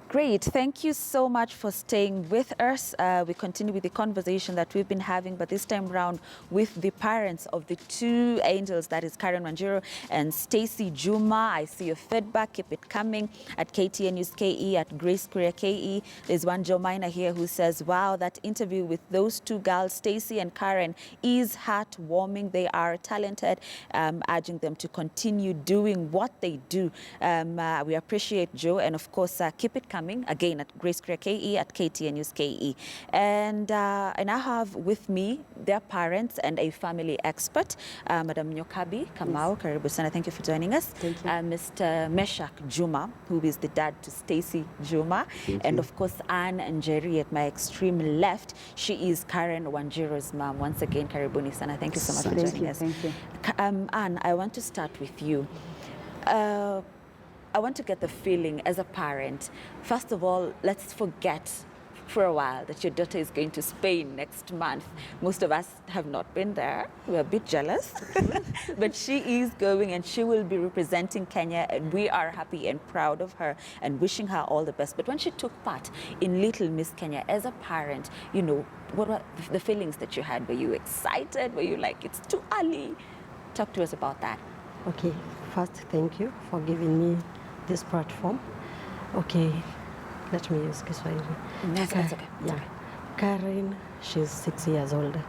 Great. Thank you so much for staying with us. We continue with the conversation that we've been having, but this time around with the parents of the two angels, that is Karen Wanjiru and Stacey Juma. I see your feedback. Keep it coming at KTN News KE, at Grace Korea KE. There's one Jomina here who says, wow, that interview with those two girls, Stacey and Karen, is heartwarming. They are talented, urging them to continue doing what they do. We appreciate Joe, and of course, keep it coming again at Grace Korea KE, at KTN News KE. And I have with me their parents and a family expert, Madam Nyokabi Kamau. Yes. Karibu sana. Thank you for joining us. Thank you. Mr. Meshak Juma, who is the dad to Stacey Juma. Thank and you. Of course, Anne and Jerry at my extreme left. She is Karen Wanjiru's mom. Once again, Karibuni sana. Thank you so much for joining us. Thank you. Anne, I want to start with you. I want to get the feeling as a parent. First of all, let's forget for a while that your daughter is going to Spain next month. Most of us have not been there. We're a bit jealous. But she is going, and she will be representing Kenya, and we are happy and proud of her and wishing her all the best. But when she took part in Little Miss Kenya, as a parent, you know, what were the feelings that you had? Were you excited? Were you like, it's too early? Talk to us about that. Okay, first, thank you for giving me this platform. Okay, let me use Kiswahili. That's okay. Yeah. Karen, she's 6 years old.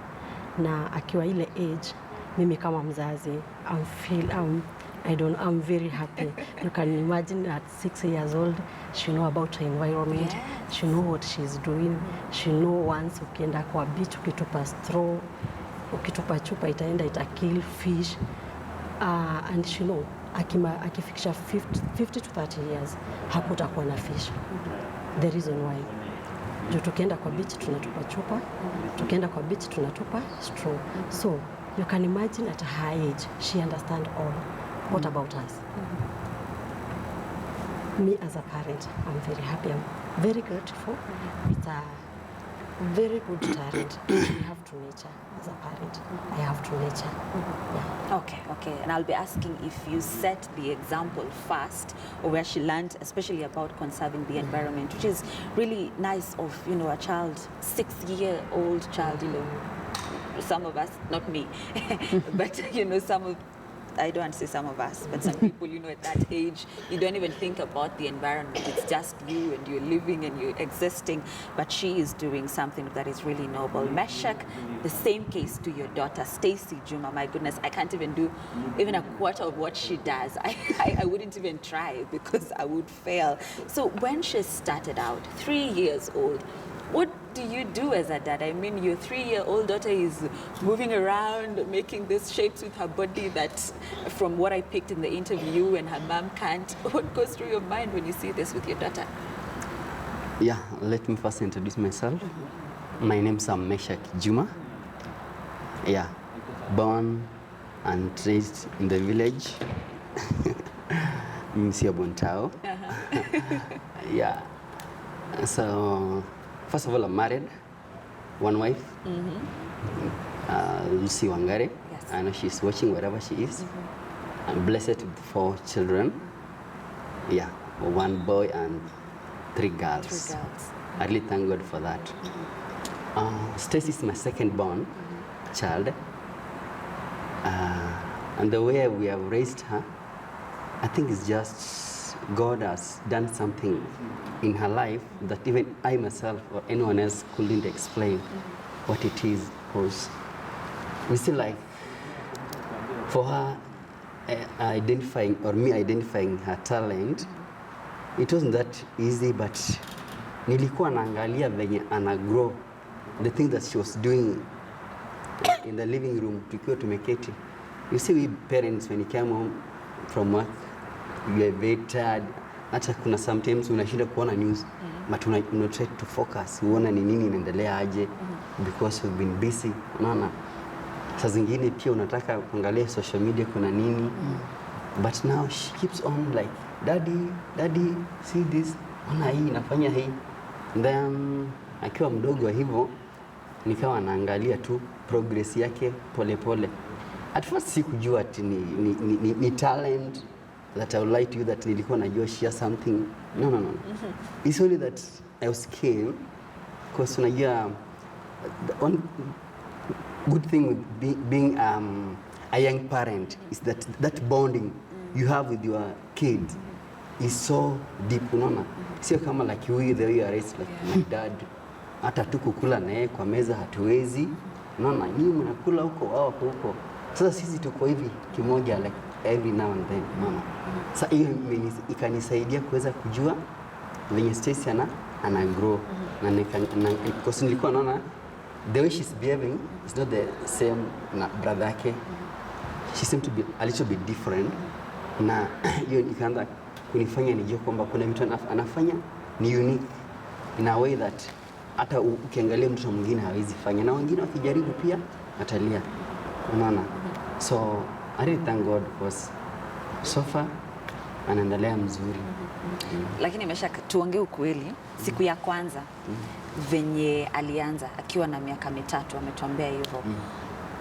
Na akiwa ile age, mimi kama mzazi, I'm very happy. You can imagine at 6 years old, she know about her environment. Yes. She know what she's doing. She know once ukienda kwa beach, ukitupa straw, ukitupa chupa itaenda itakill fish. And she know akifikisha 50 to 30 years hakutakuwa na fish. The reason why, juu tukienda kwa beach tunatupa chupa, tukienda kwa beach tunatupa straw. So you can imagine at her age she understand all. What about us? Me as a parent, I'm very happy. I'm very grateful. It's a very good talent. We have to nurture as a parent. I have to nurture. Yeah. Okay. And I'll be asking if you set the example first, or where she learned, especially about conserving the environment, which is really nice of, you know, a child, 6-year-old child, you know, some of us, not me, but, you know, I don't want to say some of us, but some people, you know, at that age, you don't even think about the environment. It's just you, and you're living and you're existing. But she is doing something that is really noble. Meshak, the same case to your daughter, Stacey Juma. My goodness, I can't even do even a quarter of what she does. I wouldn't even try because I would fail. So when she started out, 3 years old, what do you do as a dad? I mean, your 3-year-old daughter is moving around, making these shapes with her body that, from what I picked in the interview, and her mom can't. What goes through your mind when you see this with your daughter? Yeah, let me first introduce myself. My name is Meshak Juma. Yeah, born and raised in the village. Msia Bontao. Yeah, so first of all, I'm married, one wife, Lucy Wangare. Yes. I know she's watching wherever she is. I'm blessed with 4 children. Yeah, 1 boy and 3 girls. 3 girls. I really thank God for that. Stacey is my second born child. And the way we have raised her, I think it's just God has done something in her life that even I myself or anyone else couldn't explain what it is. Because we still like, for her identifying, or me identifying her talent, it wasn't that easy, but nilikuwa naangalia venye ana grow, the thing that she was doing in the living room tukiwa tumeketi. You see, we parents, when you come home from work, you are very tired. Hata kuna sometimes unashinda kuona news, but una try to focus, uona ni nini inaendelea aje, because we've been busy. Unaona, saa zingine pia unataka kuangalia social media kuna nini, but now she keeps on like, daddy, see this, ona hii, nafanya hii. Then akiwa mdogo hivyo, nikawa naangalia tu progress yake pole pole. At first sikujua ati ni talent, that I would lie to you that nilikuwa najua she has something. No. It's only that I was scared because unajua one good thing with being a young parent is that bonding you have with your kid is so deep, unaona. Sio kama like you the way you are raised like my dad. Hata tu kukula naye kwa meza hatuwezi. Unaona, nyinyi mnakula huko wao huko. Sasa sisi tuko hivi kimoja like every now and then, unaona. Sasa hiyo ikanisaidia kuweza kujua venye Stacy ana grow na because nilikuwa naona the way she's behaving is not the same na brother yake. She seemed to be a little bit different. Na hiyo ikaanza kunifanya nijue kwamba kuna vitu anafanya ni unique in a way that hata ukiangalia mtu mwingine hawezi fanya, na wengine wakijaribu pia atalia, unaona. So I really thank God because so far anaendelea mzuri. Lakini tuongee ukweli, siku ya kwanza venye alianza akiwa na miaka 3 ametuambia hivyo.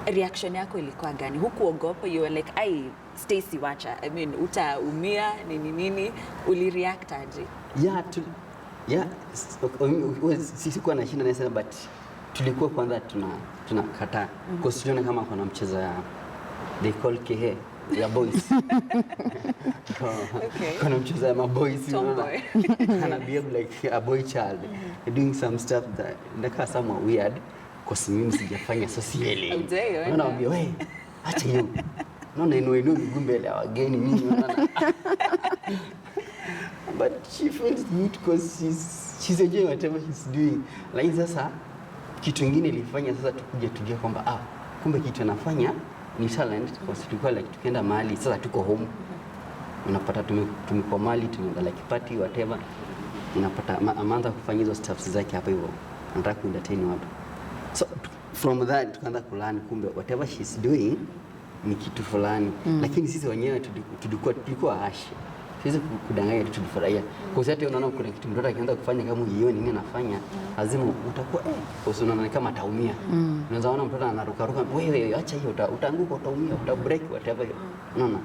Reaction yako ilikuwa gani? Hukuogopa? You were like, "Ai, Stacy wacha. I mean, utaumia nini?" Ulireact aje? Sisi kwa na shida nasema, but tulikuwa kwanza tunakataa because tuliona kama kuna mchezo ya they call kehe ya boys. Okay. Kuna mchezo ya maboys, unaona. Ana behave like a boy child, doing some stuff that ndaka somewhat weird because mimi sijafanya socially. Unaona, wewe acha hiyo. Unaona ino miguu mbele ya wageni nini, unaona. But she feels good because she's enjoying whatever she's doing. Like sasa kitu kingine ilifanya sasa tujue kwamba kumbe kitu anafanya ni talent, because tulikuwa like tukienda mahali sasa tuko home. Unapata tumekuwa mahali tumeenda like party whatever. Unapata Amanda kufanya hizo stuffs zake hapa hivyo. Anataka kuentertain watu. So from that tukaanza kulani kumbe whatever she's doing ni kitu fulani. Lakini sisi wenyewe tulikuwa hashi. Siwezi kudanganya tu tulifurahia. Kwa sababu hata unaona kuna kitu mtoto akianza kufanya kama hiyo nini anafanya, lazima utakuwa unaona kama ataumia. Unaweza ona mtoto anaruka wewe acha hiyo utaanguka, utaumia, utabreak whatever. Unaona?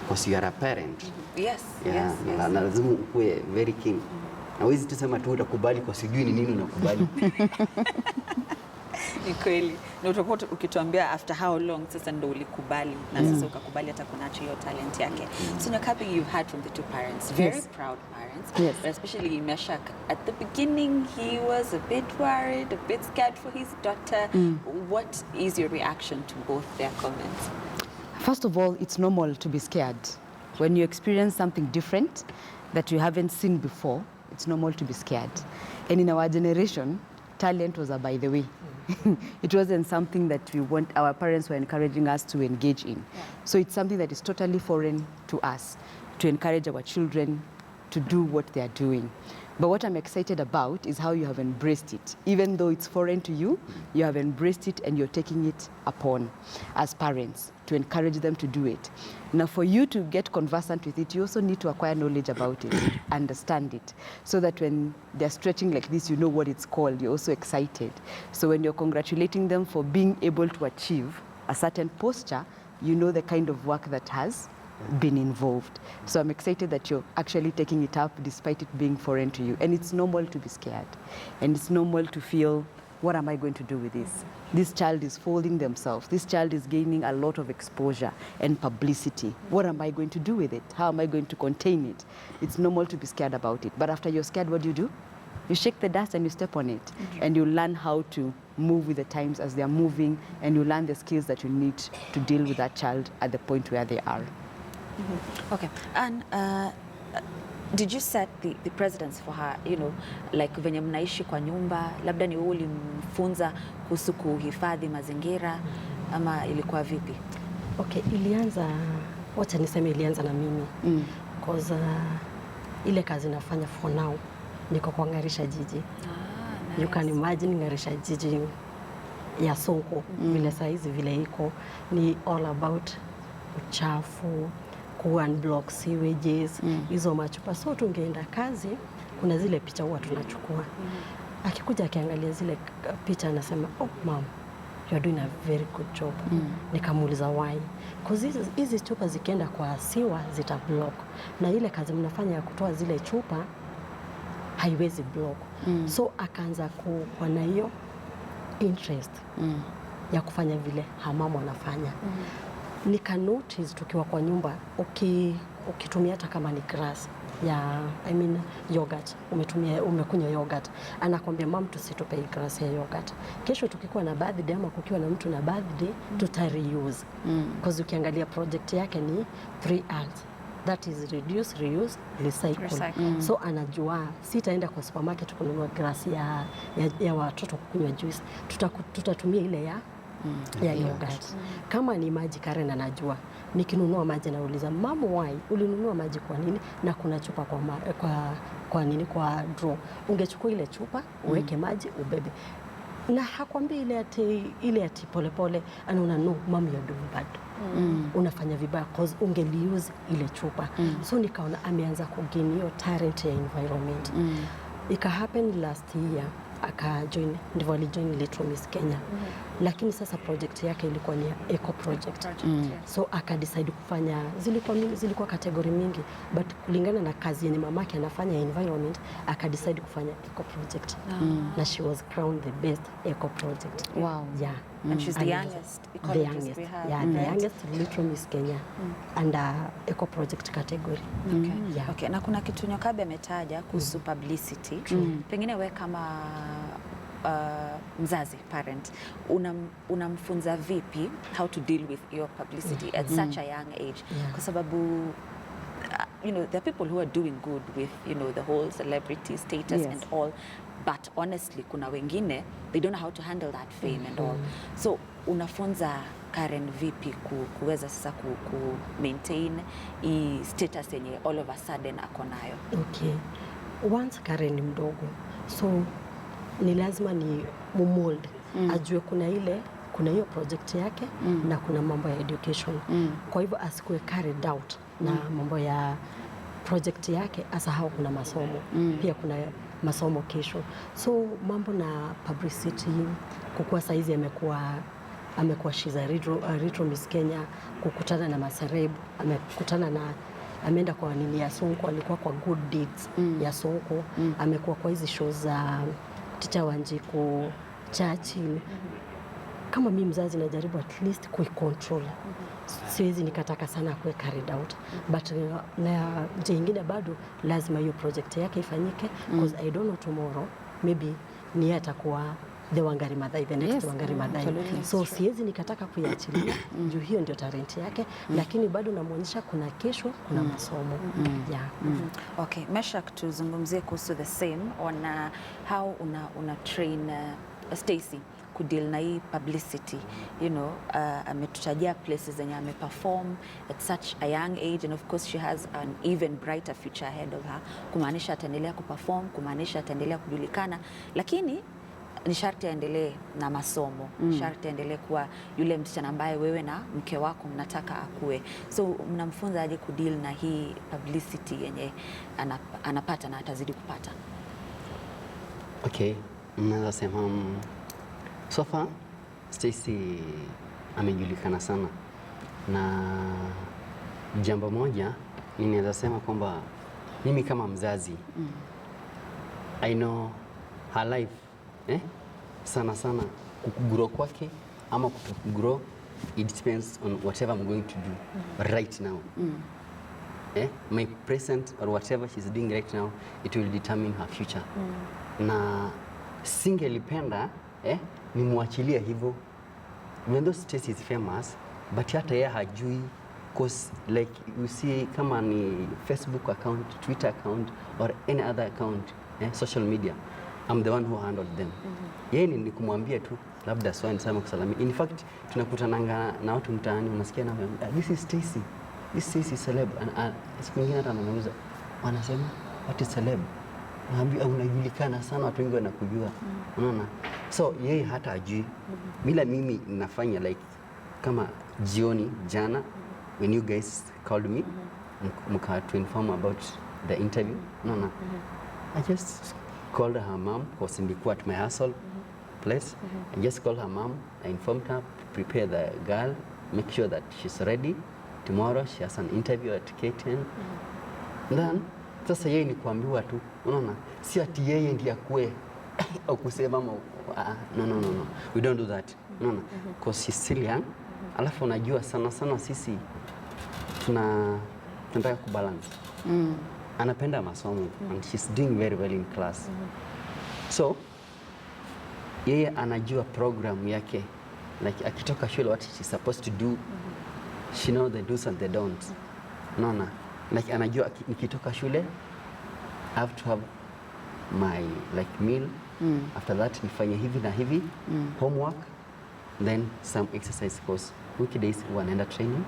Because you are a parent. Yes. Na lazima uwe very keen. Na huwezi tu sema tu utakubali kwa sijui ni nini unakubali. Ni kweli. Na utakuwa ukituambia after how long sasa ndo ulikubali na sasa ukakubali hata kunacho hiyo talent yake. So Nyakabi, you've heard from the two parents, very proud parents. Yes. But especially Meshach, at the beginning he was a bit worried, a bit scared for his daughter. What is your reaction to both their comments? First of all, it's normal to be scared. When you experience something different that you haven't seen before, it's normal to be scared. And in our generation, talent was a by the way. It wasn't something that our parents were encouraging us to engage in. So it's something that is totally foreign to us, to encourage our children to do what they are doing. But what I'm excited about is how you have embraced it. Even though it's foreign to you, you have embraced it and you're taking it upon as parents to encourage them to do it. Now, for you to get conversant with it, you also need to acquire knowledge about it, understand it, so that when they're stretching like this, you know what it's called. You're also excited. So when you're congratulating them for being able to achieve a certain posture, you know the kind of work that has been involved. So I'm excited that you're actually taking it up despite it being foreign to you. And it's normal to be scared. And it's normal to feel, what am I going to do with this? This child is folding themselves. This child is gaining a lot of exposure and publicity. What am I going to do with it? How am I going to contain it? It's normal to be scared about it. But after you're scared, what do? You shake the dust and you step on it. And you learn how to move with the times as they're moving, and you learn the skills that you need to deal with that child at the point where they are. Okay. And did you set the precedence for her, you know, like venye mnaishi kwa nyumba, labda ni wewe ulimfunza kuhusu kuhifadhi mazingira ama ilikuwa vipi? Okay, wacha niseme ilianza na mimi. Because ile kazi nafanya for now niko kwa Ngarisha Jiji. Nice. You can imagine Ngarisha Jiji ya soko vile saizi vile iko ni all about uchafu, ku-unblock sewages, hizo machupa. So tungeenda kazi, kuna zile picha huwa tunachukua. Akikuja akiangalia zile picha anasema, oh mom, you are doing a very good job. Nikamuuliza why, because hizi chupa zikienda kwa siwa zita block, na ile kazi mnafanya ya kutoa zile chupa haiwezi block. So akaanza kuwa na hiyo interest ya kufanya vile hamama wanafanya. Nika notice tukiwa kwa nyumba, ukitumia hata kama ni grass ya yogurt, umekunywa yogurt, anakwambia mam, tusitupe hii grass ya yogurt. Kesho tukikuwa na birthday ama kukiwa na mtu na birthday, tuta reuse. Because ukiangalia project yake ni 3Rs. That is reduce, reuse, recycle. So anajua sitaenda kwa supermarket kununua grass ya watoto kukunywa juice. Tutatumia ile ya yogurt. Kama ni maji, Karen anajua. Nikinunua maji nauliza, "Mama, why ulinunua maji kwa nini? Na kuna chupa kwa draw. Ungechukua ile chupa, uweke maji, ubebe." Na hakwambii ile ati pole anaona, "No, mom, you're doing bad." Unafanya vibaya cause ungeliuse ile chupa. So nikaona ameanza kugain hiyo talent ya environment. Ika happen last year, ndivyo alijoin Little Miss Kenya. Lakini sasa project yake ilikuwa ni eco project. So akadecide kufanya, zilikuwa kategori mingi, but kulingana na kazi yenye mamake anafanya environment, akadecide kufanya eco project. Na she was crowned the best eco project. Wow. Yeah. And she's the youngest ecologist we have. Yeah, the youngest Little Miss Kenya under eco project category. Okay. Yeah. Okay. Na kuna kitu Nyokabe ametaja kuhusu publicity. Pengine we kama mzazi, parent, unamfunza vipi how to deal with your publicity at such a young age? Kwa sababu there are people who are doing good with the whole celebrity status and all, but honestly kuna wengine they don't know how to handle that fame and all. So unafunza Karen vipi kuweza sasa ku maintain hii status yenye all of a sudden ako nayo? Okay. Once Karen ni mdogo, so ni lazima ni mumold. Ajue kuna hiyo project yake na kuna mambo ya education. Kwa hivyo asikuwe carried out na mambo ya project yake, asahau kuna masomo. Pia kuna masomo kesho. So mambo na publicity, kukua saizi amekuwa she's a Little Miss Kenya, kukutana na maserebu, ameenda kwa nini ya Sonko, alikuwa kwa Good Deeds ya Sonko, amekuwa kwa hizi shows za Ticha Wanjiku, Churchill. Kama mimi mzazi najaribu at least kuicontrol. Siwezi nikataka sana kuwe carried out, but na jingine bado lazima hiyo project yake ifanyike, because I don't know tomorrow maybe ni atakuwa the Wangari Maathai, the next Wangari Maathai. So siwezi nikataka kuiachilia juu hiyo ndio talent yake, lakini bado namuonyesha kuna kesho, kuna masomo. Okay, Meshak, tuzungumzie kuhusu the same on how una train Stacy kudeal na hii publicity. Ametutajia places zenye ameperform at such a young age, and of course she has an even brighter future ahead of her, kumaanisha ataendelea kuperform, kumaanisha ataendelea kujulikana, lakini ni sharti aendelee na masomo, sharti aendelee kuwa yule msichana ambaye wewe na mke wako mnataka akue. So mnamfunza aje kudeal na hii publicity yenye anapata na atazidi kupata? Okay, naweza sema so far Stacy amejulikana sana, na jambo moja ninaweza sema kwamba mimi kama mzazi I know her life sana kugrow kwake ama kugrow, it depends on whatever I'm going to do right now. My present or whatever she's doing right now, it will determine her future. Na singelipenda nimwachilia hivyo, even though Stacy is famous, but hata yeye hajui, because like you see kama ni Facebook account, Twitter account or any other account, social media, I'm the one who handled them. Yeye ni kumwambia tu labda swali nisema kusalamia. In fact tunakutananga na watu mtaani, unasikia na this is Stacy, celeb. Siku nyingine hata anauliza, wanasema what is celeb? Naambia unajulikana sana, watu wengi wanakujua. Unaona? So yeye hata ajui. Bila mimi nafanya like kama jioni jana when you guys called me to inform about the interview. Unaona? I just called her mom because nilikuwa at my hustle place. I just call her mom, I informed her, prepare the girl, make sure that she's ready. Tomorrow she has an interview at KTN. Then, sasa yeye ni kuambiwa tu, unaona, si ati yeye ndiye akue au kusema no. We don't do that. Unaona, because she's still young. Alafu unajua sana sisi tunataka kubalance. Anapenda masomo and she's doing very well in class. So yeye anajua program yake, like akitoka shule what she's supposed to do. She know the do's and the don'ts. Unaona, like anajua nikitoka shule I have to have my like meal. After that nifanye hivi na hivi, homework, then some exercise course. Weekdays wanaenda training,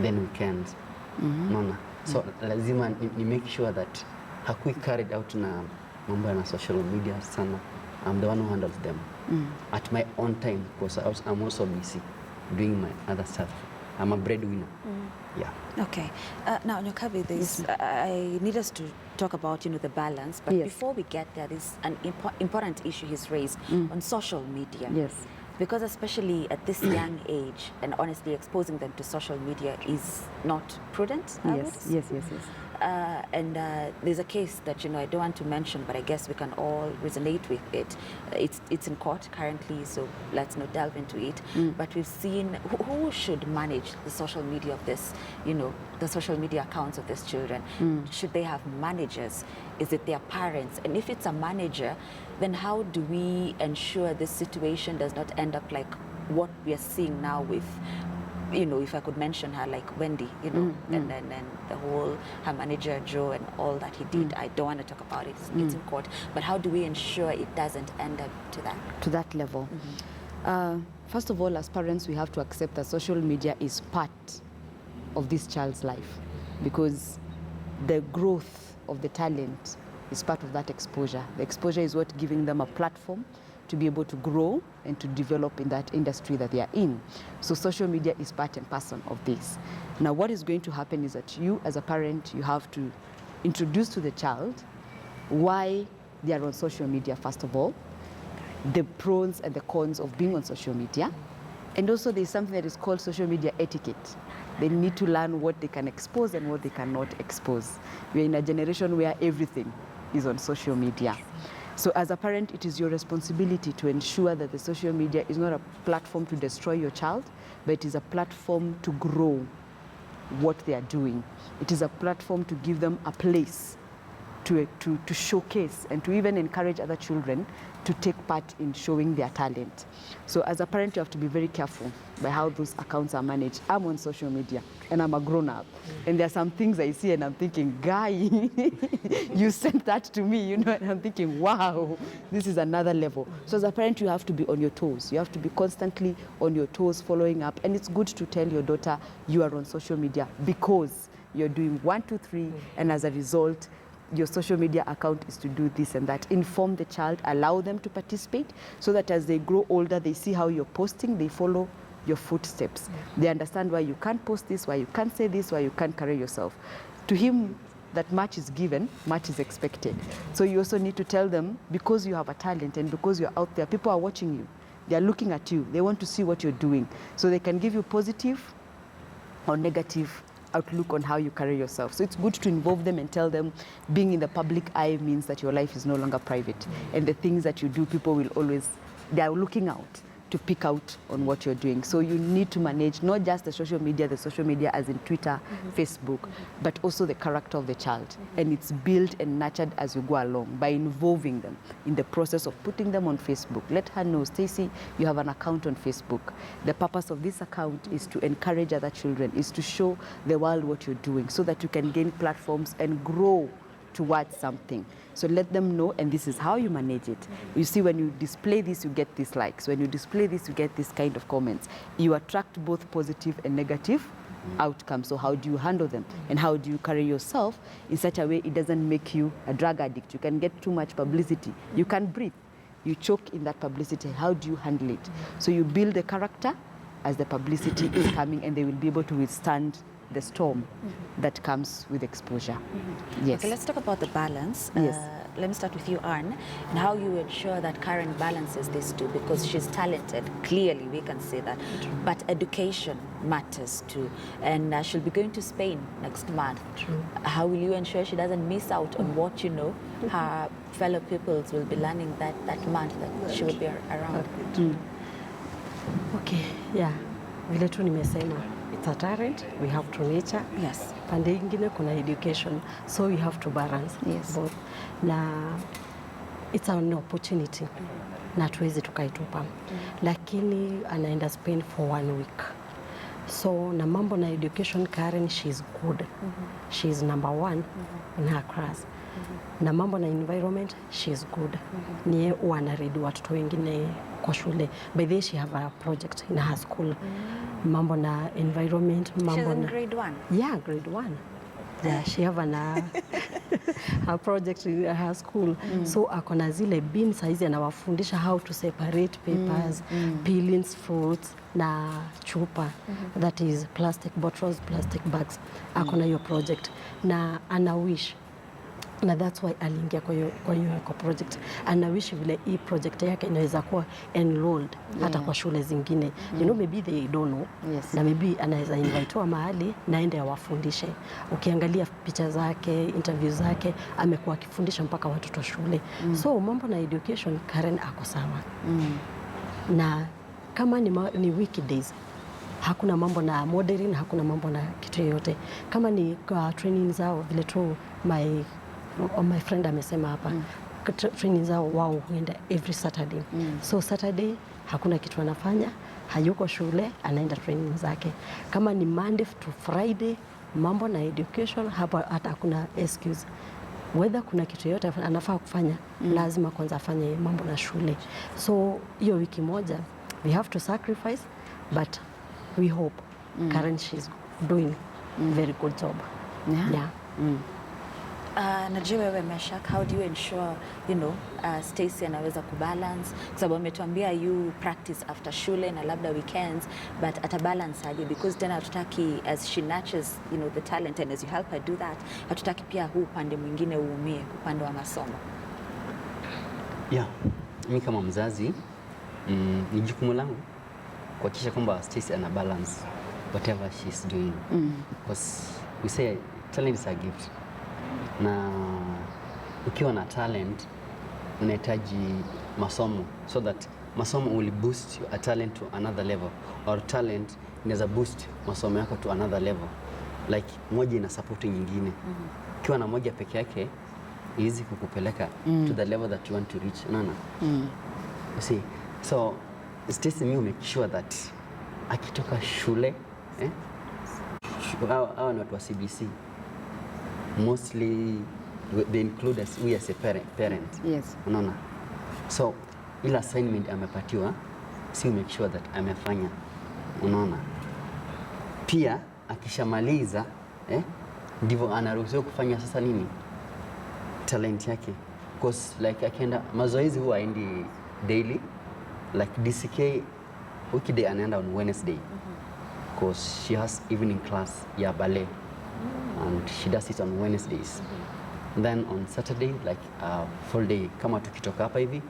then weekends. Unaona, so lazima ni make sure that hakui carried out na mambo na social media sana. I'm the one who handles them at my own time, because I'm also busy doing my other stuff. I'm a breadwinner. Yeah. Okay. Now, Nyokabi, I need us to talk about, the balance. But before we get there, there's an important issue he's raised on social media. Yes. Because especially at this young age, and honestly, exposing them to social media is not prudent. Yes. And there's a case that I don't want to mention, but I guess we can all resonate with it. It's in court currently, so let's not delve into it. But we've seen who should manage the social media of this, the social media accounts of these children. Should they have managers? Is it their parents? And if it's a manager, then how do we ensure this situation does not end up like what we are seeing now with, if I could mention her, like Wendy, and then the whole, her manager Joe and all that he did. I don't want to talk about it. It's in court. But how do we ensure it doesn't end up to that? To that level. First of all, as parents, we have to accept that social media is part of this child's life, because the growth of the talent is part of that exposure. The exposure is what giving them a platform to be able to grow and to develop in that industry that they are in. So social media is part and parcel of this. Now what is going to happen is that you as a parent, you have to introduce to the child why they are on social media, first of all, the pros and the cons of being on social media. And also there's something that is called social media etiquette. They need to learn what they can expose and what they cannot expose. We're in a generation where everything is on social media. So as a parent, it is your responsibility to ensure that the social media is not a platform to destroy your child, but it is a platform to grow what they are doing. It is a platform to give them a place to showcase and to even encourage other children to take part in showing their talent. So as a parent, you have to be very careful by how those accounts are managed. I'm on social media and I'm a grown-up, and there are some things I see and I'm thinking, guy, you sent that to me, and I'm thinking, wow, this is another level. So as a parent, you have to be on your toes. You have to be constantly on your toes, following up, and it's good to tell your daughter you are on social media because you're doing 1, 2, 3, and as a result, your social media account is to do this and that. Inform the child, allow them to participate, so that as they grow older, they see how you're posting, they follow your footsteps. They understand why you can't post this, why you can't say this, why you can't carry yourself. To him, that much is given, much is expected. So you also need to tell them, because you have a talent and because you're out there, people are watching you. They are looking at you. They want to see what you're doing. So they can give you positive or negative outlook on how you carry yourself. So it's good to involve them and tell them being in the public eye means that your life is no longer private. And the things that you do, people will always, they are looking out to pick out on what you're doing. So you need to manage not just the social media as in Twitter, Facebook, but also the character of the child. And it's built and nurtured as you go along by involving them in the process of putting them on Facebook. Let her know, Stacey, you have an account on Facebook. The purpose of this account is to encourage other children, is to show the world what you're doing so that you can gain platforms and grow towards something. So let them know, and this is how you manage it. You see, when you display this, you get these likes. When you display this, you get this kind of comments. You attract both positive and negative outcomes. So how do you handle them? And how do you carry yourself in such a way it doesn't make you a drug addict? You can get too much publicity. You can't breathe. You choke in that publicity. How do you handle it? So you build a character as the publicity is coming, and they will be able to withstand the storm that comes with exposure. Yes. Okay, let's talk about the balance. Yes. let me start with you, Anne, and how you ensure that Karen balances these two, because she's talented, clearly we can say that, but education matters too, and she'll be going to Spain next month. True. How will you ensure she doesn't miss out on what, you know, her fellow pupils will be learning that month that she will be around? Okay, yeah. Vile tu nimesema, it's a talent, we have to nurture. Yes. Pande ingine kuna education, so we have to balance both. Na it's an opportunity, na tuwezi tukaitupa. Lakini anaenda Spain for 1 week. So na mambo na education, Karen, she's good. She's number 1 in her class. Na mambo na environment, she's good. Niye huwa anaridi watoto wengine kwa shule. By the way, she have a project in her school. Mambo na environment, mambo She's in na... grade 1? Yeah, grade 1. Yeah, she have her project in her school. So akona zile bins saizi anawafundisha how to separate papers, peelings, fruits na chupa. That is plastic bottles, plastic bags. Akona hiyo project na ana wish, na that's why aliingia kwa hiyo project. Anawishi vile hii project yake inaweza kuwa enrolled hata kwa shule zingine. You know, maybe they don't know. Yes. Na maybe anaweza invitewa mahali naende awafundishe. Ukiangalia picha zake, interview zake, amekuwa akifundisha mpaka watoto shule. So mambo na education, Karen ako sawa. Na kama ni weekdays, hakuna mambo na modeling, hakuna mambo na kitu yoyote. Kama ni training zao, vile tu my friend amesema hapa, training zao wao huenda every Saturday. So Saturday hakuna kitu anafanya, hayuko shule, anaenda training zake. Kama ni Monday to Friday, mambo na education, hapa hata hakuna excuse. Whether kuna kitu yote anafaa kufanya, lazima kwanza afanye mambo na shule. So hiyo wiki moja, we have to sacrifice, but we hope Karen, she's doing very good job. Yeah. Najua wewe Meshak, how do you ensure, you know, Stacy anaweza kubalance, kwa sababu ametuambia you practice after shule na labda weekends, but atabalance aje, because tena hatutaki as she nurtures, you know, the talent and as you help her do that, hatutaki pia huu upande mwingine uumie, upande wa masomo. Yeah, mimi kama mzazi ni jukumu langu kuhakikisha kwamba Stacy ana balance whatever she's doing, because we say talent is a gift, na ukiwa na talent unahitaji masomo, so that masomo will boost your talent to another level, or talent inaweza boost masomo yako to another level, like moja ina support nyingine. Ukiwa na moja peke yake easy kukupeleka to the level that you want to reach. Unaona? You see, so Stacy, me make sure that akitoka shule hawa ni watu wa CBC, mostly they include us, we as a parent. Yes. Unaona? So ila assignment amepatiwa, si make sure that amefanya. Unaona? Pia akishamaliza ndivyo anaruhusiwa kufanya sasa nini talent yake, because like akienda mazoezi huwa aendi daily, like DCK weekday anaenda on Wednesday, because she has evening class ya ballet, and she does it on Wednesdays. Then on Saturday, like full day, kama tukitoka hapa hivi,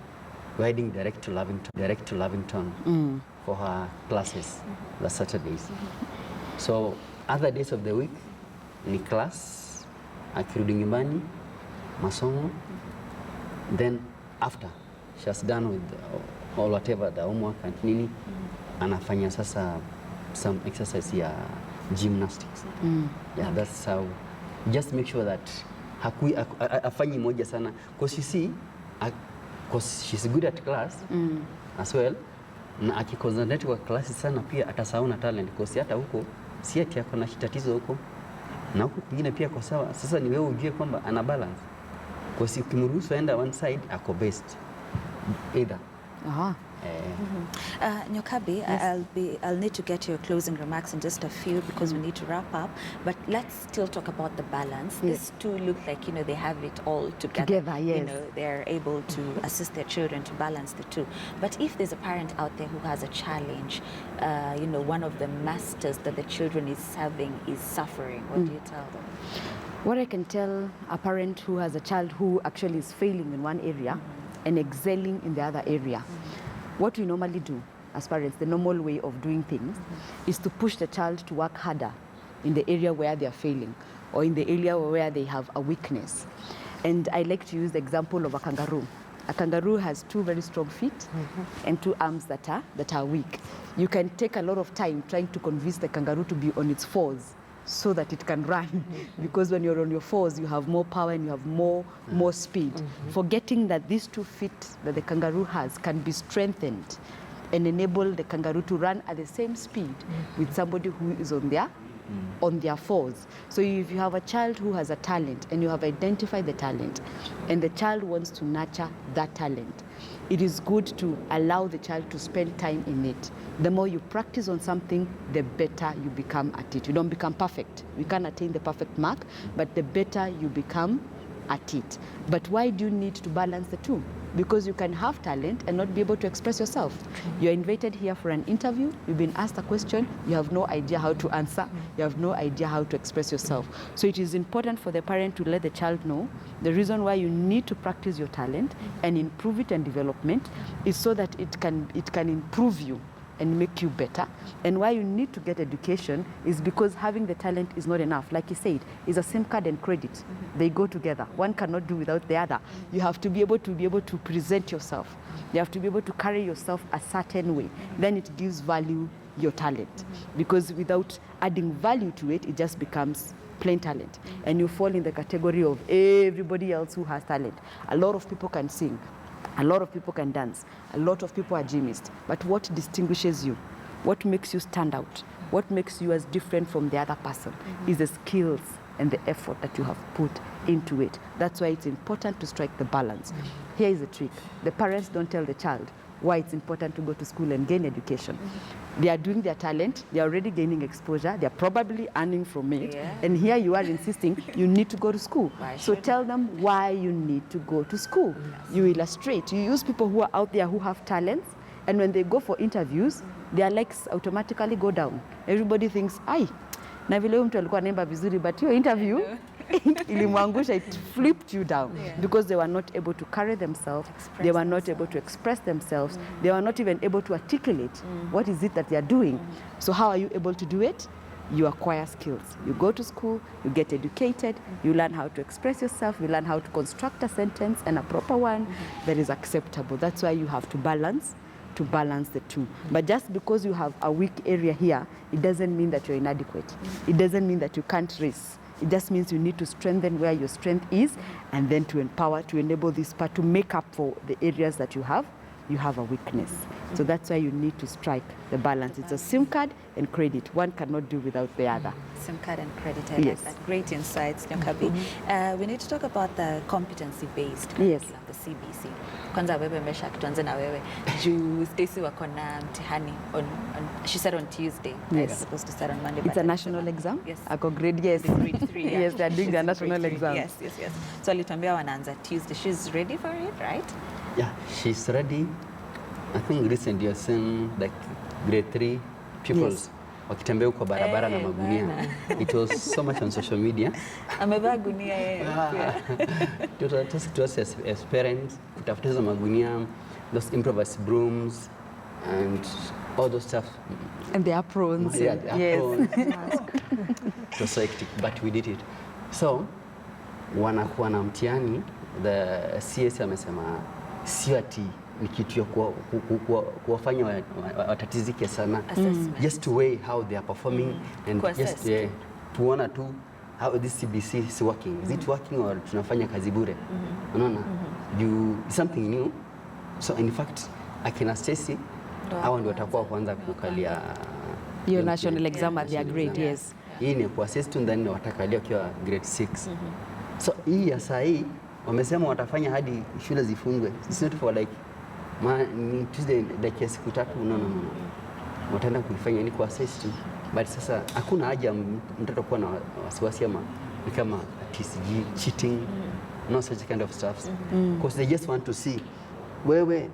we're heading direct to Lavington for her classes, the Saturdays. So other days of the week ni class, akirudi nyumbani masomo, then after she has done with all whatever the homework and nini, anafanya sasa some exercise ya gymnastics. Yeah, that's how, just make sure that afanyi moja sana, because you see, because she's good at class as well, na akiconcentrate kwa class sana pia atasahau na talent, because hata huko si ati yako na tatizo huko na huko kwingine pia kwa sawa. Sasa ni wewe ujue kwamba ana balance, because ukimruhusu aenda one side ako best either. Nyokabi, yes. I'll need to get your closing remarks in just a few, because we need to wrap up. But let's still talk about the balance. Yes. These two look like, you know, they have it all together. Yes. You know, they're able to assist their children to balance the two. But if there's a parent out there who has a challenge, you know, one of the masters that the children is having is suffering, what do you tell them? What I can tell a parent who has a child who actually is failing in one area and excelling in the other area, what we normally do as parents, the normal way of doing things, is to push the child to work harder in the area where they are failing or in the area where they have a weakness. And I like to use the example of a kangaroo. A kangaroo has 2 very strong feet and 2 arms that are weak. You can take a lot of time trying to convince the kangaroo to be on its 4s so that it can run, because when you're on your 4s, you have more power and you have more speed. Forgetting that these 2 feet that the kangaroo has can be strengthened and enable the kangaroo to run at the same speed with somebody who is on their 4s. So if you have a child who has a talent and you have identified the talent and the child wants to nurture that talent, it is good to allow the child to spend time in it. The more you practice on something, the better you become at it. You don't become perfect. We can't attain the perfect mark, but the better you become at it. But why do you need to balance the 2? Because you can have talent and not be able to express yourself. You're invited here for an interview, you've been asked a question, you have no idea how to answer, you have no idea how to express yourself. So it is important for the parent to let the child know the reason why you need to practice your talent and improve it and development is so that it can improve you and make you better. And why you need to get education is because having the talent is not enough. Like you said, it's a SIM card and credit. They go together. One cannot do without the other. You have to be able to present yourself. You have to be able to carry yourself a certain way. Then it gives value your talent. Because without adding value to it, it just becomes plain talent. And you fall in the category of everybody else who has talent. A lot of people can sing. A lot of people can dance. A lot of people are gymnasts. But what distinguishes you? What makes you stand out? What makes you as different from the other person is the skills and the effort that you have put into it. That's why it's important to strike the balance. Here is the trick. The parents don't tell the child why it's important to go to school and gain education. They are doing their talent, they are already gaining exposure, they are probably earning from it, and here you are insisting you need to go to school. So tell them why you need to go to school. You illustrate, you use people who are out there who have talents, and when they go for interviews, their likes automatically go down. Everybody thinks, ai, na vile huyu mtu alikuwa anaimba vizuri, but your interview, ilimwangusha, it flipped you down because they were not able to carry themselves, they were not able to express themselves, they were not even able to articulate what is it that they are doing. So how are you able to do it? You acquire skills. You go to school, you get educated, you learn how to express yourself, you learn how to construct a sentence and a proper one that is acceptable. That's why you have to balance the 2. But just because you have a weak area here, it doesn't mean that you're inadequate. It doesn't mean that you can't race. It just means you need to strengthen where your strength is and then to empower, to enable this part to make up for the areas that you have a weakness. So that's why you need to strike the balance. It's a SIM card and credit. One cannot do without the other. SIM card and credit. I like that. Great insights, Nyokabi. We need to talk about the competency-based curriculum, the CBC. Kwanza wewe Mesha, tuanze na wewe. Juu Stacy wako na mtihani she said on Tuesday. They're supposed to start on Monday. It's a national exam? Yes. I got grade, yes. Grade 3. Yeah. Yes, they're doing the national exam. Yes. So alituambia wanaanza Tuesday. She's ready for it, right? Yeah, she's ready. I think recently you've seen like grade 3 pupils wakitembea huko barabara na magunia. It was so much on social media. Amevaa gunia yeye. To us as parents, kutafuta magunia, those improvised brooms and all those stuff. And the aprons. Yeah, the aprons. It was so hectic, but we did it. So, wanakuwa na mtihani, the CS amesema sio ati ni kitu ya kuwafanya watatizike sana. Just to weigh how they are performing and just tuona tu how this CBC is working. Is it working or tunafanya kazi bure? Unaona? Something new. So in fact, akina Stacy hao ndio watakuwa kwanza kukalia your national exam at their grade, yes. Hii ni kwa assist ndani watakalia kwa grade 6. So hii ya saa hii wamesema watafanya hadi shule zifungwe. It's not for like Tuesday like ya siku 3 no. Wataenda kuifanya ni kwa assist. But sasa hakuna haja mtoto kuwa na wasiwasi ama kama TCG cheating, no such kind of stuff. Because they just want to see wewe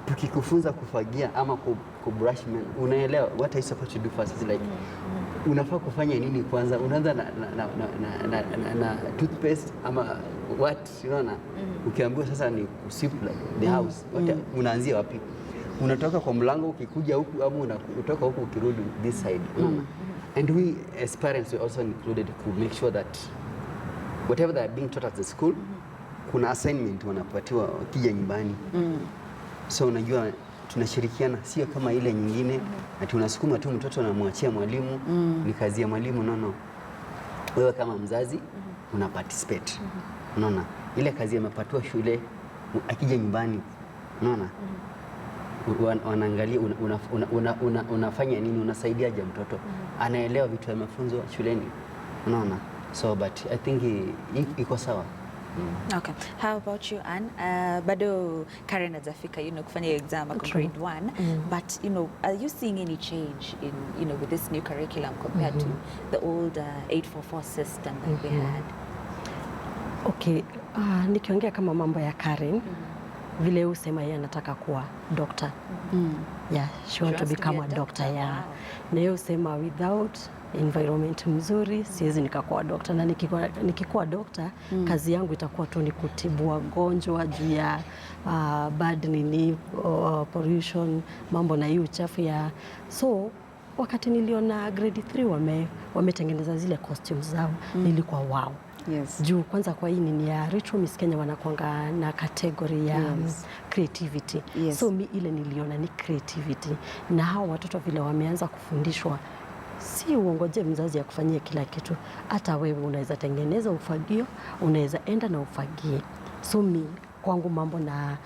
tukikufunza kufagia ama kubrush, unaelewa what are you supposed to do first. It's like unafaa kufanya nini kwanza? Unaanza na toothpaste ama what, unaona? Ukiambiwa sasa ni kusweep the house, unaanzia wapi? Unatoka kwa mlango ukikuja huku ama unatoka huku ukirudi this side, unaona? And we as parents we also included to make sure that whatever they are being taught at the school, kuna assignment wanapatiwa wakija nyumbani. So unajua tunashirikiana, sio kama ile nyingine ati unasukuma tu mtoto na mwachia mwalimu, ni kazi ya mwalimu. No. Wewe kama mzazi una participate. Unaona? Ile kazi amepatiwa shule akija nyumbani. Unaona? Wanaangalia unafanya nini, unasaidiaje mtoto, anaelewa vitu amefunzwa shuleni. Unaona? So but I think iko sawa. Okay. How about you, Anne? Bado Karen hajafika, kufanya exam ako grade 1, but are you seeing any change in with this new curriculum compared to the old 844 system that we had? Okay, nikiongea kama mambo ya Karen, vile usema yeye anataka kuwa doctor. Yeah, she want to become a doctor. Yeah. Wow. Na yeye usema without environment mzuri siwezi nikakuwa doctor, na nikikuwa doctor kazi yangu itakuwa tu ni kutibu wagonjwa juu ya bad pollution, mambo na hiyo uchafu ya. So wakati niliona grade 3 wametengeneza zile costumes zao, nilikuwa wow. Yes. Juu kwanza kwa hii ni ya Ritual Miss Kenya wanakuanga na category ya creativity. Yes. So ile niliona ni creativity, na hao watoto vile wameanza kufundishwa, si uongoje mzazi ya kufanyia kila kitu. Hata wewe unaweza tengeneza ufagio, unaweza enda na ufagie. So kwangu mambo na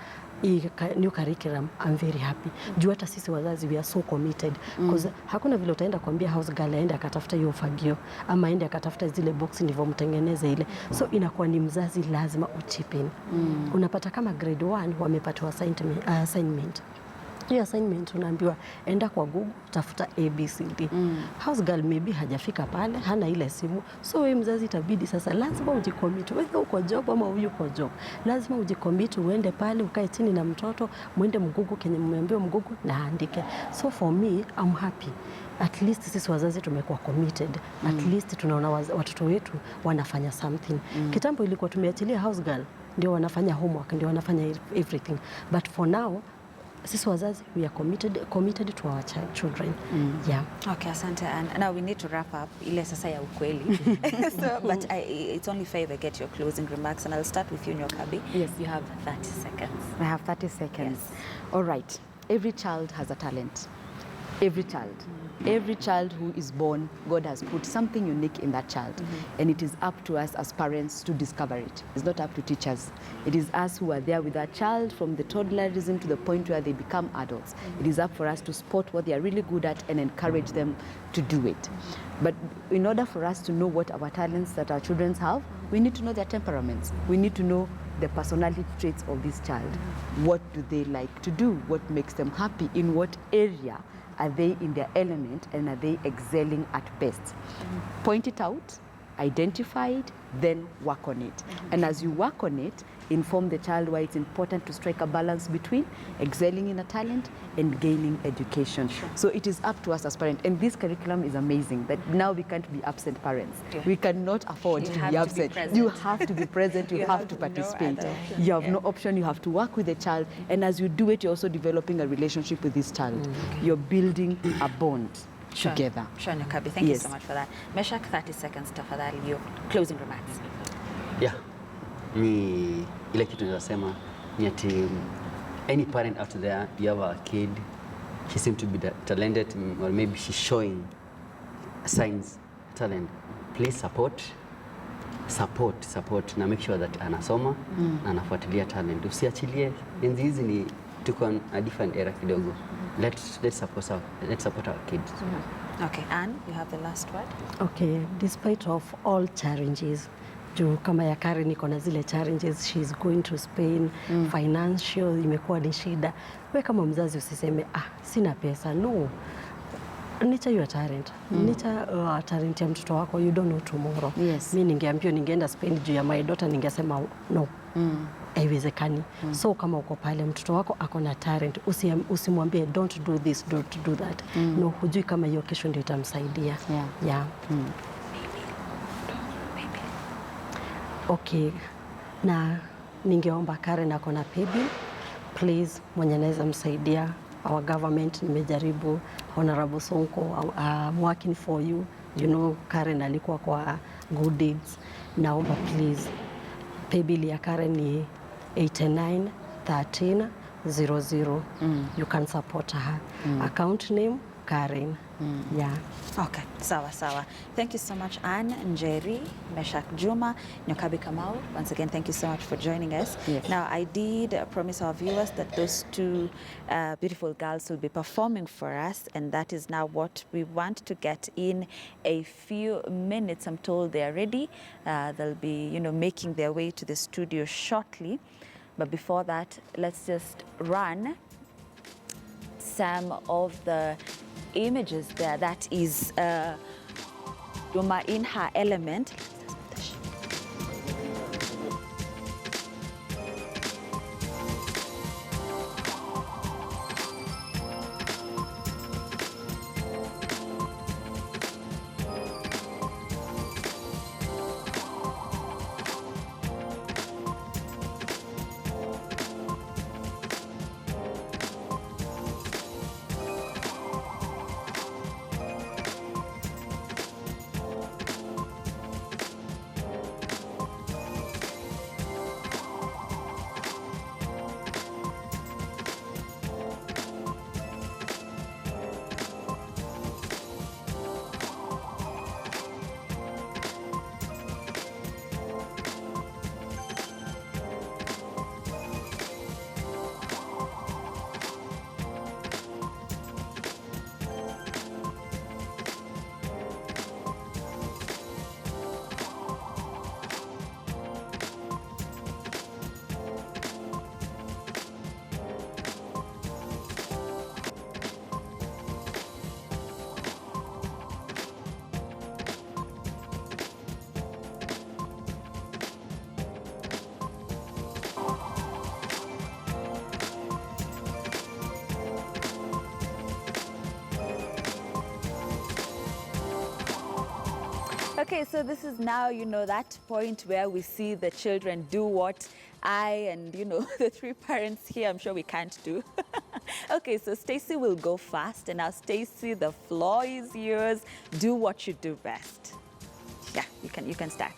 new curriculum, I'm very happy. Juu hata sisi wazazi we are so committed, because hakuna vile utaenda kuambia house girl aende akatafuta hiyo ufagio ama aende akatafuta zile box ndivyo mtengeneze ile. So inakuwa ni mzazi lazima uchip in. Unapata kama grade 1 wamepatiwa assignment. Hiyo assignment unaambiwa enda kwa Google tafuta ABCD. House girl maybe hajafika pale, hana ile simu. So wewe mzazi itabidi sasa lazima ujicommit. Wewe uko job ama uko job, lazima ujicommit, uende pale ukae chini na mtoto, muende mgugu kenye mmeambiwa mgugu na andike. So for me I'm happy. At least sisi wazazi tumekuwa committed. At least tunaona watoto wetu wanafanya something. Kitambo ilikuwa tumeachilia house girl ndio wanafanya homework, ndio wanafanya everything. But for now sisi wazazi we are committed to our children. Yeah. Okay, asante. And now we need to wrap up ile sasa ya ukweli. So, but it's only fair if I get your closing remarks, and I'll start with you, Nyokabi. Yes. You have 30 seconds. I have 30 seconds. Yes. All right. Every child has a talent. Every child. Every child who is born, God has put something unique in that child. And it is up to us as parents to discover it. It's not up to teachers. It is us who are there with that child from the toddlerism to the point where they become adults. It is up for us to spot what they are really good at and encourage them to do it. But in order for us to know what our talents that our children have, we need to know their temperaments. We need to know the personality traits of this child. What do they like to do? What makes them happy? In what area are they in their element, and are they excelling at best? Point it out, identify it, then work on it. And as you work on it, inform the child why it's important to strike a balance between excelling in a talent and gaining education. So it is up to us as parents. And this curriculum is amazing that now we can't be absent parents. We cannot afford to be absent. You have to be present, you have to participate. You have no option, you have to work with the child. And as you do it, you're also developing a relationship with this child. You're building a bond together. Sure, Nyokabi, thank you so much for that. Meshach, 30 seconds, tafadhali, your closing remarks. Yeah. Ni ile kitu nasema ni ati any parent out there, you have a kid, she seems to be talented, or maybe she's showing signs talent, please support na make sure that anasoma na anafuatilia talent. Usiachilie, enzi hizi ni tuko a different era kidogo. Let's support our kids. Okay, Anne, you have the last word. Okay, despite of all challenges, juu kama ya Karen iko na zile challenges, she's going to Spain, financial imekuwa ni shida. We kama mzazi usiseme sina pesa. No, nurture your talent. Nurture talent ya mtoto wako, you don't know tomorrow. Yes. Mimi ningeambia ningeenda Spain juu ya my daughter, ningesema no. haiwezekani. So kama uko pale mtoto wako ako na talent, usimwambie don't do this, don't do that. No, hujui kama hiyo kesho ndio itamsaidia. Yeah. Okay. Na ningeomba Karen ako na paybill, please, mwenye anaweza msaidia. Our government, nimejaribu. Honorable Sonko, I'm working for you. You know, Karen alikuwa kwa good deeds. Naomba please, paybill ya Karen ni 891300. You can support her. Account name Karen. Yeah. Okay, sawa sawa. Thank you so much, Anne, Njeri, Meshak Juma, Nyokabi Kamau. Once again, thank you so much for joining us. Yes. Now, I did promise our viewers that those two beautiful girls will be performing for us, and that is now what we want to get in a few minutes. I'm told they are ready. They'll be, you know, making their way to the studio shortly. But before that, let's just run some of the images there. That is Juma in her element. Okay, so this is now, you know, that point where we see the children do what I and, you know, the three parents here, I'm sure we can't do. Okay, so Stacey will go first, and now Stacey, the floor is yours. Do what you do best. Yeah, you can start.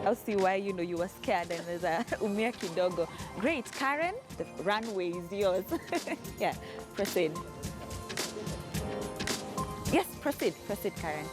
I'll see why, you know, you were scared and there's a umia kidogo. Great, Karen, the runway is yours. Yeah, proceed. Yes, proceed, Karen.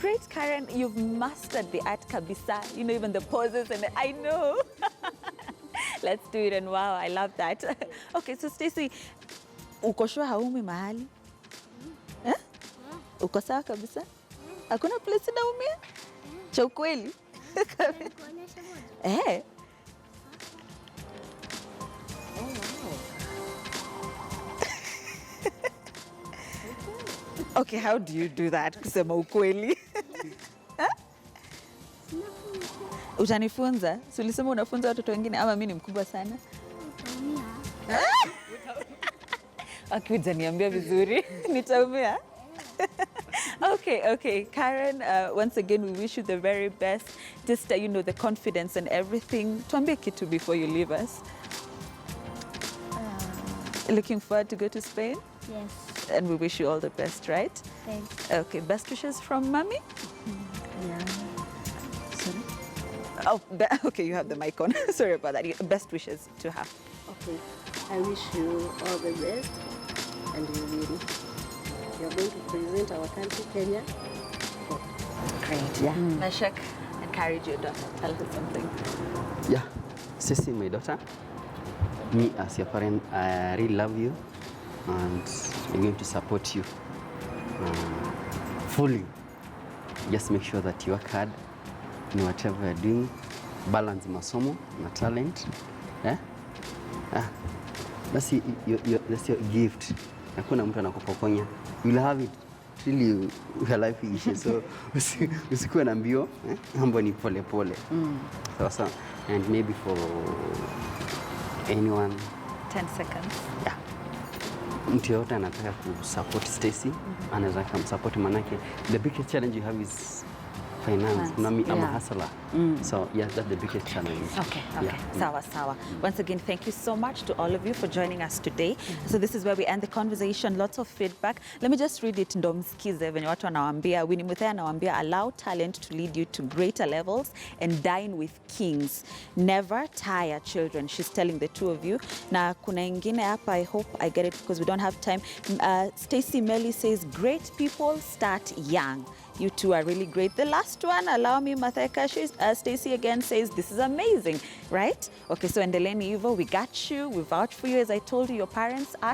great, Karen. You've mastered the art kabisa. You know, even the poses and I know. Let's do it and wow, I love that. Okay, so Stacy, uko sure haumi mahali? Eh? Uko sawa kabisa? Hakuna place naumia? Cha ukweli? Eh. Okay, how do you do that? Kusema ukweli. Utanifunza? Si ulisema unafunza watoto wengine ama mimi ni mkubwa sana? Akija niambia vizuri. Nitaumia. Okay. Karen, once again, we wish you the very best. Just, you know, the confidence and everything. Tuambie kitu before you leave us. Looking forward to go to Spain? Yes. And we wish you all the best, right? Thanks. Okay, best wishes from Mommy? Yeah. Sorry? Oh, okay, you have the mic on. Sorry about that. Best wishes to her. Okay. I wish you all the best, and you're going to present our country, Kenya. Great. Yeah. Meshach, encourage your daughter. Tell her something. Yeah, Ceci, my daughter, me as your parent, I really love you and I'm going to support you fully. Just make sure that you work hard in whatever you're doing, balance masomo na talent. Yeah? That's your gift. Hakuna mtu anakupokonya. You'll have it till your life ishe. So usikuwe na mbio, mambo ni pole pole. Sawa. And maybe for anyone 10 seconds. yeah, mtu yote anataka kusupport Stacy, anaweza kumsupport, manake the biggest challenge you have is finance. You know, I'm a hustler. So yeah, that's the biggest challenge. Okay. Yeah. Sawa. Once again, thank you so much to all of you for joining us today. So this is where we end the conversation. Lots of feedback. Let me just read it. Ndo msikize venye watu wanawaambia. Winnie Muthea anawaambia, allow talent to lead you to greater levels and dine with kings. Never tire children. She's telling the two of you. Na kuna ingine hapa, I hope I get it because we don't have time. Stacy Melly says, great people start young. You two are really great. The last one, allow me, Matheka, Stacy again says, this is amazing, right? Okay, so endeleeni hivyo, we got you, we vouch for you. As I told you, your parents are